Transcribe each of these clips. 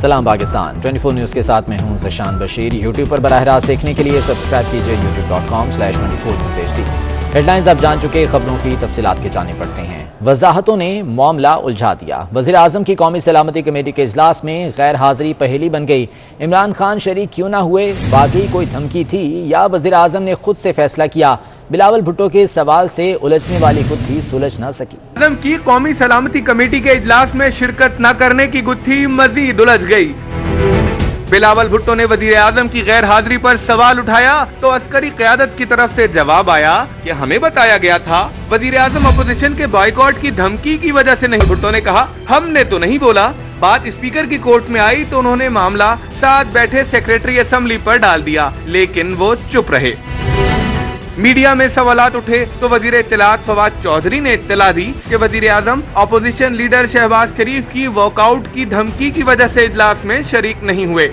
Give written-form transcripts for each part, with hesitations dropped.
سلام پاکستان 24 نیوز کے ساتھ میں ہوں زشان بشیر۔ یوٹیوب پر براہ راست دیکھنے کے لیے سبسکرائب کیجئے youtube.com/24newsht۔ ہیڈ لائنز آپ جان چکے، خبروں کی تفصیلات کے جانے پڑتے ہیں۔ وضاحتوں نے معاملہ الجھا دیا۔ وزیر اعظم کی قومی سلامتی کمیٹی کے اجلاس میں غیر حاضری پہیلی بن گئی۔ عمران خان شریک کیوں نہ ہوئے؟ واقعی کوئی دھمکی تھی یا وزیر اعظم نے خود سے فیصلہ کیا؟ بلاول بھٹو کے سوال سے الجھنے والی گتھی سلجھ نہ سکی۔ اعظم کی قومی سلامتی کمیٹی کے اجلاس میں شرکت نہ کرنے کی گتھی مزید الجھ گئی۔ بلاول بھٹو نے وزیر اعظم کی غیر حاضری پر سوال اٹھایا تو عسکری قیادت کی طرف سے جواب آیا کہ ہمیں بتایا گیا تھا وزیر اعظم اپوزیشن کے بائیکاٹ کی دھمکی کی وجہ سے نہیں۔ بھٹو نے کہا ہم نے تو نہیں بولا۔ بات اسپیکر کی کورٹ میں آئی تو انہوں نے معاملہ ساتھ بیٹھے سیکریٹری اسمبلی پر ڈال دیا، لیکن وہ چپ رہے۔ میڈیا میں سوالات اٹھے تو وزیر اطلاعات فواد چودھری نے اطلاع دی کہ وزیر اعظم اپوزیشن لیڈر شہباز شریف کی واک آؤٹ کی دھمکی کی وجہ سے اجلاس میں شریک نہیں ہوئے۔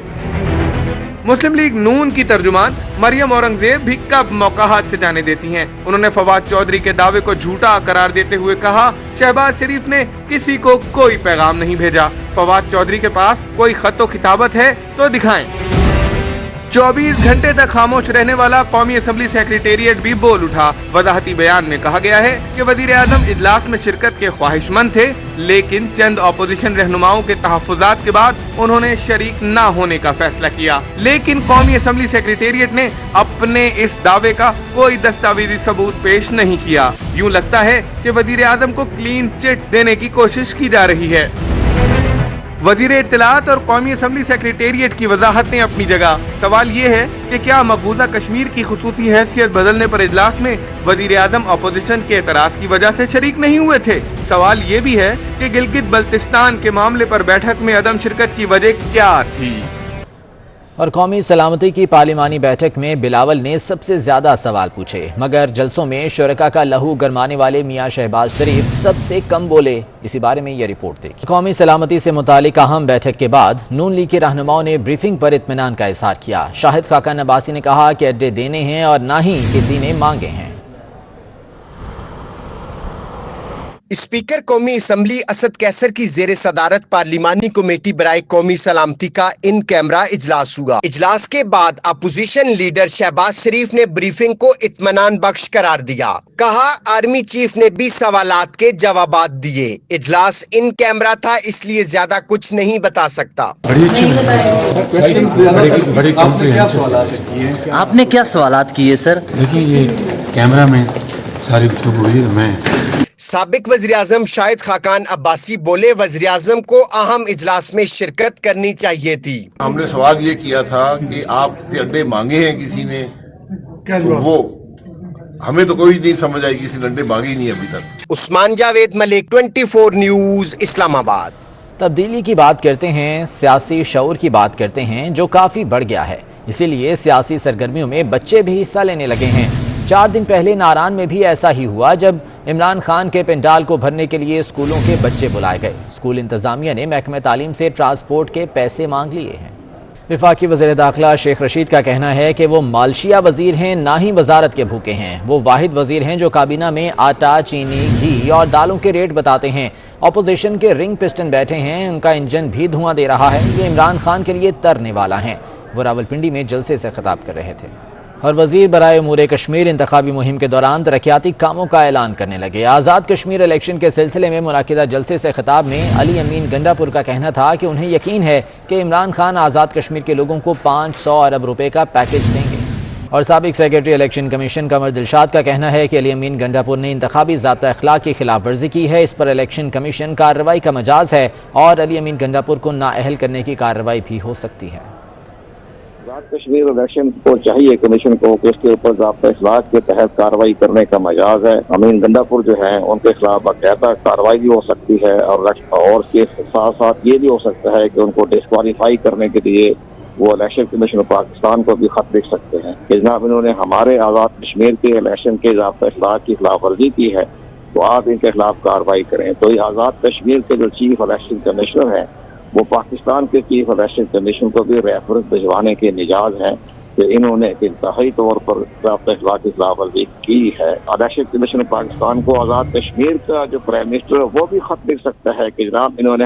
مسلم لیگ نون کی ترجمان مریم اورنگزیب بھی کب موقعات سے جانے دیتی ہیں۔ انہوں نے فواد چودھری کے دعوے کو جھوٹا قرار دیتے ہوئے کہا شہباز شریف نے کسی کو کوئی پیغام نہیں بھیجا۔ فواد چودھری کے پاس کوئی خط و کتابت ہے تو دکھائیں۔ 24 گھنٹے تک خاموش رہنے والا قومی اسمبلی سیکریٹریٹ بھی بول اٹھا۔ وضاحتی بیان میں کہا گیا ہے کہ وزیر اعظم اجلاس میں شرکت کے خواہش مند تھے، لیکن چند اپوزیشن رہنماؤں کے تحفظات کے بعد انہوں نے شریک نہ ہونے کا فیصلہ کیا۔ لیکن قومی اسمبلی سیکریٹریٹ نے اپنے اس دعوے کا کوئی دستاویزی ثبوت پیش نہیں کیا۔ یوں لگتا ہے کہ وزیر اعظم کو کلین چٹ دینے کی کوشش کی جا رہی ہے۔ وزیر اطلاعات اور قومی اسمبلی سیکریٹریٹ کی وضاحتیں اپنی جگہ۔ سوال یہ ہے کہ کیا مقبوضہ کشمیر کی خصوصی حیثیت بدلنے پر اجلاس میں وزیر اعظم اپوزیشن کے اعتراض کی وجہ سے شریک نہیں ہوئے تھے؟ سوال یہ بھی ہے کہ گلگت بلتستان کے معاملے پر بیٹھک میں عدم شرکت کی وجہ کیا تھی؟ اور قومی سلامتی کی پارلیمانی بیٹھک میں بلاول نے سب سے زیادہ سوال پوچھے، مگر جلسوں میں شرکا کا لہو گرمانے والے میاں شہباز شریف سب سے کم بولے۔ اسی بارے میں یہ رپورٹ دیکھیں۔ قومی سلامتی سے متعلق اہم بیٹھک کے بعد نون لیگ کے رہنماؤں نے بریفنگ پر اطمینان کا اظہار کیا۔ شاہد خاقان عباسی نے کہا کہ اڈے دینے ہیں اور نہ ہی کسی نے مانگے ہیں۔ اسپیکر قومی اسمبلی اسد کیسر کی زیر صدارت پارلیمانی کمیٹی برائے قومی سلامتی کا ان کیمرہ اجلاس ہوا۔ اجلاس کے بعد اپوزیشن لیڈر شہباز شریف نے بریفنگ کو اطمینان بخش قرار دیا۔ کہا آرمی چیف نے بھی سوالات کے جوابات دیے۔ اجلاس ان کیمرہ تھا، اس لیے زیادہ کچھ نہیں بتا سکتا۔ آپ نے کیا سوالات کیے سر؟ دیکھیں یہ کیمرہ میں ساری گفتگو ہوئی تو میں سابق وزیر اعظم شاہد خاقان عباسی بولے وزیر اعظم کو اہم اجلاس میں شرکت کرنی چاہیے تھی۔ ہم نے سوال یہ کیا تھا کہ آپ سے اڈے مانگے ہیں کسی نے، تو وہ ہمیں تو کوئی نہیں سمجھ آئی، کسی نے اڈے مانگے ہی نہیں ابھی تک۔ عثمان جاوید ملک 24 نیوز اسلام آباد۔ تبدیلی کی بات کرتے ہیں، سیاسی شعور کی بات کرتے ہیں جو کافی بڑھ گیا ہے، اسی لیے سیاسی سرگرمیوں میں بچے بھی حصہ لینے لگے ہیں۔ 4 دن پہلے ناران میں بھی ایسا ہی ہوا جب عمران خان کے پنڈال کو بھرنے کے لیے اسکولوں کے بچے بلائے گئے۔ اسکول انتظامیہ نے محکمہ تعلیم سے ٹرانسپورٹ کے پیسے مانگ لیے ہیں۔ وفاقی وزیر داخلہ شیخ رشید کا کہنا ہے کہ وہ مالشیا وزیر ہیں، نہ ہی وزارت کے بھوکے ہیں۔ وہ واحد وزیر ہیں جو کابینہ میں آٹا، چینی، گھی اور دالوں کے ریٹ بتاتے ہیں۔ اپوزیشن کے رنگ پسٹن بیٹھے ہیں، ان کا انجن بھی دھواں دے رہا ہے۔ یہ عمران خان کے لیے ترنے والا ہیں۔ وہ راولپنڈی میں جلسے سے خطاب کر رہے تھے۔ اور وزیر برائے امور کشمیر انتخابی مہم کے دوران ترقیاتی کاموں کا اعلان کرنے لگے۔ آزاد کشمیر الیکشن کے سلسلے میں منعقدہ جلسے سے خطاب میں علی امین گنڈا پور کا کہنا تھا کہ انہیں یقین ہے کہ عمران خان آزاد کشمیر کے لوگوں کو 500 ارب روپے کا پیکج دیں گے۔ اور سابق secretary election commission Qamar Dilshad کا کہنا ہے کہ علی امین گنڈا پور نے انتخابی ضابطہ اخلاق کی خلاف ورزی کی ہے، اس پر الیکشن کمیشن کارروائی کا مجاز ہے اور علی امین گنڈا پور کو نااہل کرنے کی کارروائی بھی ہو سکتی ہے۔ آزاد کشمیر الیکشن کو چاہیے کمیشن کو کہ اس کے اوپر ضابطہ اخلاق کے تحت کارروائی کرنے کا مجاز ہے۔ امین گنڈا پور جو ہیں ان کے خلاف باقاعدہ کارروائی بھی ہو سکتی ہے اور اس کے ساتھ ساتھ یہ بھی ہو سکتا ہے کہ ان کو ڈسکوالیفائی کرنے کے لیے وہ الیکشن کمیشن پاکستان کو بھی خط لکھ سکتے ہیں کہ جناب انہوں نے ہمارے آزاد کشمیر کے الیکشن کے ضابطہ اخلاق کی خلاف ورزی کی ہے تو آپ ان کے خلاف کارروائی کریں۔ تو یہ آزاد کشمیر کے جو چیف الیکشن کمشنر ہیں وہ پاکستان کے چیف الیکشن کمیشن کو بھی ریفرنس بھجوانے کے مجاز ہیں کہ انہوں نے انتہائی طور پر ضابطہ اخلاق کی خلاف ورزی کی ہے۔ الیکشن کمیشن پاکستان کو آزاد کشمیر کا جو پرائم منسٹر ہے وہ بھی خط لکھ سکتا ہے کہ جناب انہوں نے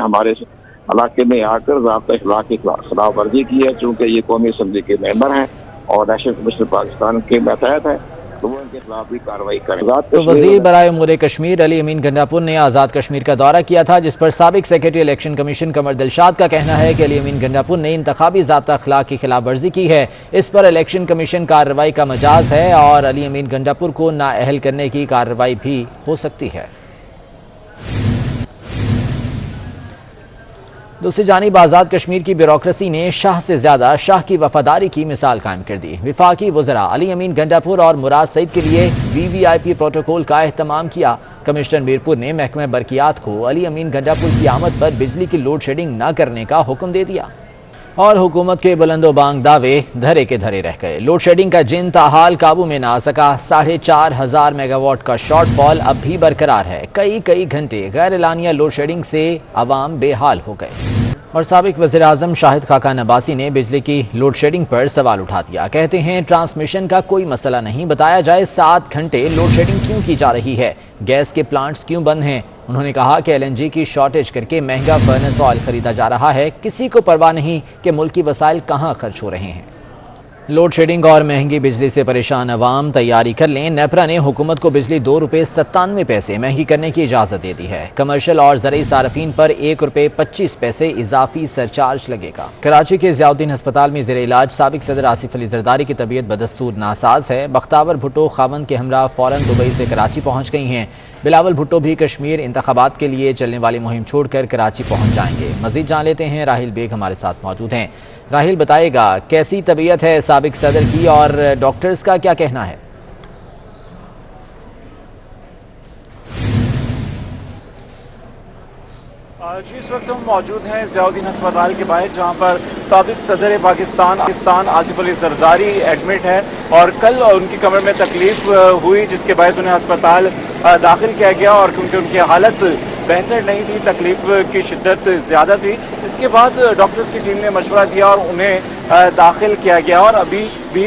علاقے میں آ کر ضابطۂ اخلاق کی خلاف ورزی کی ہے. چونکہ یہ قومی اسمبلی کے ممبر ہیں اور نیشنل کمیشن پاکستان کے ماتحت ہے تو وہ ان کے خلاف بھی کارروائی کریں. تو وزیر برائے امور کشمیر علی امین گنڈاپور نے آزاد کشمیر کا دورہ کیا تھا، جس پر سابق secretary election commission Qamar Dilshad کا کہنا ہے کہ علی امین گنڈاپور نے انتخابی ضابطہ اخلاق کی خلاف ورزی کی ہے. اس پر الیکشن کمیشن کارروائی کا مجاز ہے اور علی امین گنڈاپور کو نااہل کرنے کی کارروائی بھی ہو سکتی ہے. دوسری جانب آزاد کشمیر کی بیوروکریسی نے شاہ سے زیادہ شاہ کی وفاداری کی مثال قائم کر دی. وفاقی وزراء علی امین گنڈاپور اور مراد سعید کے لیے VVIP پروٹوکول کا اہتمام کیا. کمشنر میرپور نے محکمہ برقیات کو علی امین گنڈاپور کی آمد پر بجلی کی لوڈ شیڈنگ نہ کرنے کا حکم دے دیا اور حکومت کے بلند و بانگ دعوے دھرے کے دھرے رہ گئے. لوڈ شیڈنگ کا جن تاحال قابو میں نہ آ سکا. 4,500 میگا واٹ کا شارٹ فال اب بھی برقرار ہے. کئی گھنٹے غیر اعلانیہ لوڈ شیڈنگ سے عوام بے حال ہو گئے. اور سابق وزیر اعظم شاہد خاقان عباسی نے بجلی کی لوڈ شیڈنگ پر سوال اٹھا دیا. کہتے ہیں ٹرانسمیشن کا کوئی مسئلہ نہیں، بتایا جائے 7 گھنٹے لوڈ شیڈنگ کیوں کی جا رہی ہے، گیس کے پلانٹس کیوں بند ہیں. انہوں نے کہا کہ LNG کی شارٹیج کر کے مہنگا فرنس آئل خریدا جا رہا ہے، کسی کو پرواہ نہیں کہ ملکی وسائل کہاں خرچ ہو رہے ہیں. لوڈ شیڈنگ اور مہنگی بجلی سے پریشان عوام تیاری کر لیں. نیپرا نے حکومت کو بجلی ₹2.97 مہنگی کرنے کی اجازت دے دی ہے. کمرشل اور زرعی صارفین پر ₹1.25 اضافی سرچارج لگے گا. کراچی کے ضیاء الدین ہسپتال میں زیر علاج سابق صدر آصف علی زرداری کی طبیعت بدستور ناساز ہے. بختیار بھٹو خاوند کے ہمراہ فوراً دبئی سے کراچی پہنچ گئی ہیں. بلاول بھٹو بھی کشمیر انتخابات کے لیے چلنے والی مہم چھوڑ کر کراچی پہنچ جائیں گے. مزید جان لیتے ہیں، راحیل بیگ ہمارے ساتھ موجود ہیں. راحیل، بتائے گا کیسی طبیعت ہے سابق صدر کی اور ڈاکٹرز کا کیا کہنا ہے؟ جی، اس وقت ہم موجود ہیں ضیاء الدین ہسپتال کے باہر، جہاں پر سابق صدر پاکستان آصف علی زرداری ایڈمٹ ہے اور کل ان کی کمر میں تکلیف ہوئی، جس کے باعث انہیں ہسپتال داخل کیا گیا اور کیونکہ ان کی حالت بہتر نہیں تھی، تکلیف کی شدت زیادہ تھی، اس کے بعد ڈاکٹرز کی ٹیم نے مشورہ دیا اور انہیں داخل کیا گیا. اور ابھی بھی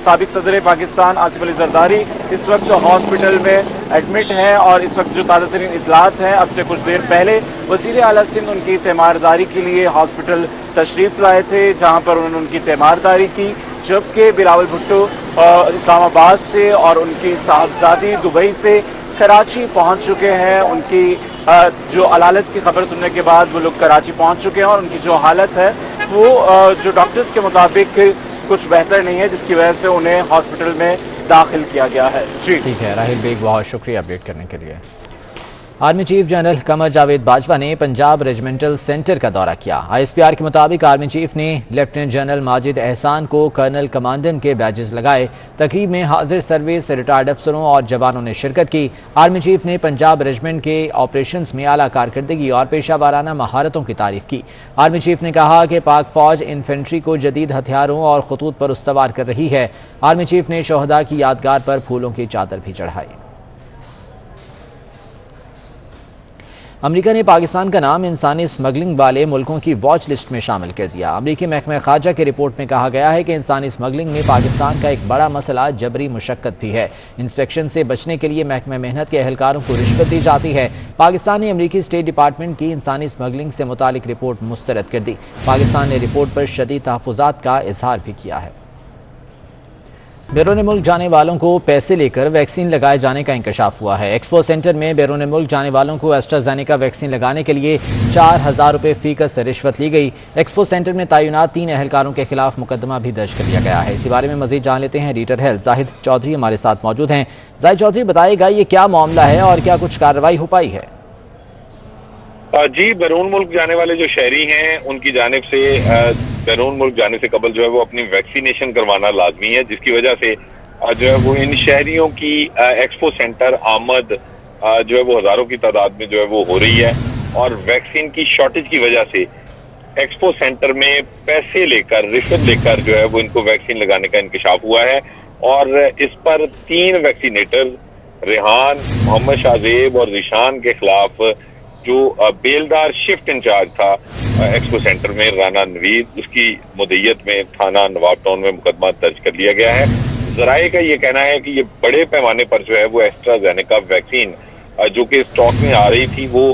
سابق صدر پاکستان آصف علی زرداری اس وقت ہاسپٹل میں ایڈمٹ ہیں اور اس وقت جو تازہ ترین اطلاعات ہیں، اب سے کچھ دیر پہلے وزیر اعلیٰ سندھ ان کی تیمارداری کے لیے ہاسپٹل تشریف لائے تھے، جہاں پر انہوں نے ان کی تیمارداری کی، جبکہ بلاول بھٹو اسلام آباد سے اور ان کی صاحبزادی دبئی سے کراچی پہنچ چکے ہیں. ان کی جو علالت کی خبر سننے کے بعد وہ لوگ کراچی پہنچ چکے ہیں اور ان کی جو حالت ہے وہ جو ڈاکٹرز کے مطابق کچھ بہتر نہیں ہے، جس کی وجہ سے انہیں ہاسپٹل میں داخل کیا گیا ہے. جی ٹھیک ہے راحیل بیگ، بہت شکریہ اپڈیٹ کرنے کے لیے. Army chief general Qamar Javed Bajwa نے پنجاب ریجمنٹل سینٹر کا دورہ کیا. ISPR کے مطابق آرمی چیف نے لیفٹیننٹ جنرل ماجد احسان کو کرنل کمانڈنٹ کے بیجز لگائے. تقریب میں حاضر سروس ریٹائرڈ افسروں اور جوانوں نے شرکت کی. آرمی چیف نے پنجاب ریجمنٹ کے آپریشنز میں اعلیٰ کارکردگی اور پیشہ ورانہ مہارتوں کی تعریف کی. آرمی چیف نے کہا کہ پاک فوج انفینٹری کو جدید ہتھیاروں اور خطوط پر استوار کر رہی ہے. آرمی چیف نے شہداء کی یادگار پر پھولوں کی چادر بھی چڑھائی. امریکہ نے پاکستان کا نام انسانی اسمگلنگ والے ملکوں کی واچ لسٹ میں شامل کر دیا. امریکی محکمہ خارجہ کی رپورٹ میں کہا گیا ہے کہ انسانی اسمگلنگ میں پاکستان کا ایک بڑا مسئلہ جبری مشقت بھی ہے. انسپیکشن سے بچنے کے لیے محکمہ محنت کے اہلکاروں کو رشوت دی جاتی ہے. پاکستان نے امریکی اسٹیٹ ڈپارٹمنٹ کی انسانی اسمگلنگ سے متعلق رپورٹ مسترد کر دی. پاکستان نے رپورٹ پر شدید تحفظات کا اظہار بھی کیا ہے. بیرون ملک جانے والوں کو پیسے لے کر ویکسین لگائے جانے کا انکشاف ہوا ہے. ایکسپو سینٹر میں بیرون ملک جانے والوں کو ایسٹرازینیکا ویکسین لگانے کے لیے 4,000 روپے فی کس رشوت لی گئی. ایکسپو سینٹر میں تعینات 3 اہلکاروں کے خلاف مقدمہ بھی درج کر لیا گیا ہے. اسی بارے میں مزید جان لیتے ہیں، ایڈیٹر ہیلتھ زاہد چودھری ہمارے ساتھ موجود ہیں. زاہد چودھری، بتائے گا یہ کیا معاملہ ہے اور کیا کچھ کارروائی ہو پائی ہے؟ جی، بیرون ملک جانے والے جو شہری ہیں ان کی جانب سے بیرون ملک جانے سے قبل جو ہے وہ اپنی ویکسینیشن کروانا لازمی ہے، جس کی وجہ سے جو ہے وہ ان شہریوں کی ایکسپو سینٹر آمد جو ہے وہ ہزاروں کی تعداد میں جو ہے وہ ہو رہی ہے. اور ویکسین کی شارٹیج کی وجہ سے ایکسپو سینٹر میں پیسے لے کر، رشوت لے کر جو ہے وہ ان کو ویکسین لگانے کا انکشاف ہوا ہے. اور اس پر 3 ویکسینیٹر ریحان، محمد شاہزیب اور ذیشان کے خلاف جو بیلدار شفٹ انچارج تھا ایکسپو سینٹر میں رانا نوید، اس کی مدعیت میں تھانہ نواب ٹاؤن میں مقدمہ درج کر لیا گیا ہے. ذرائع کا یہ کہنا ہے کہ یہ بڑے پیمانے پر جو ہے وہ ایسٹرازینیکا ویکسین جو کہ اسٹاک میں آ رہی تھی وہ